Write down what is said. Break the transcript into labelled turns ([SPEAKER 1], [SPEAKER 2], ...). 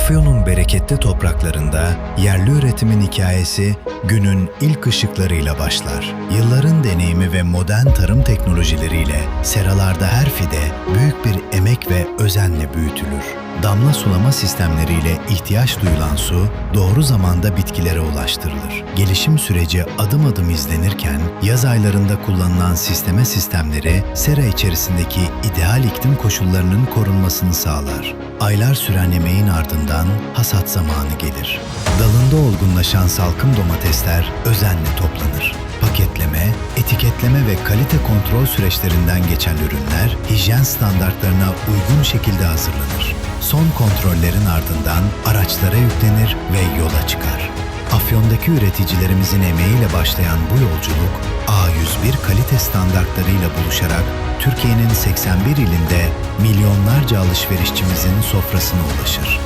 [SPEAKER 1] Afyon'un bereketli topraklarında yerli üretimin hikayesi günün ilk ışıklarıyla başlar. Yılların deneyimi ve modern tarım teknolojileriyle seralarda her fide büyük bir emek ve özenle büyütülür. Damla sulama sistemleriyle ihtiyaç duyulan su doğru zamanda bitkilere ulaştırılır. Gelişim süreci adım adım izlenirken yaz aylarında kullanılan sistemleri sera içerisindeki ideal iklim koşullarının korunmasını sağlar. Aylar süren emeğin ardından hasat zamanı gelir. Dalında olgunlaşan salkım domatesler özenle toplanır. Paketleme, etiketleme ve kalite kontrol süreçlerinden geçen ürünler hijyen standartlarına uygun şekilde hazırlanır. Son kontrollerin ardından araçlara yüklenir ve yola çıkar. Afyon'daki üreticilerimizin emeğiyle başlayan bu yolculuk A101 kalite standartlarıyla buluşarak Türkiye'nin 81 ilinde milyonlarca alışverişçimizin sofrasına ulaşır.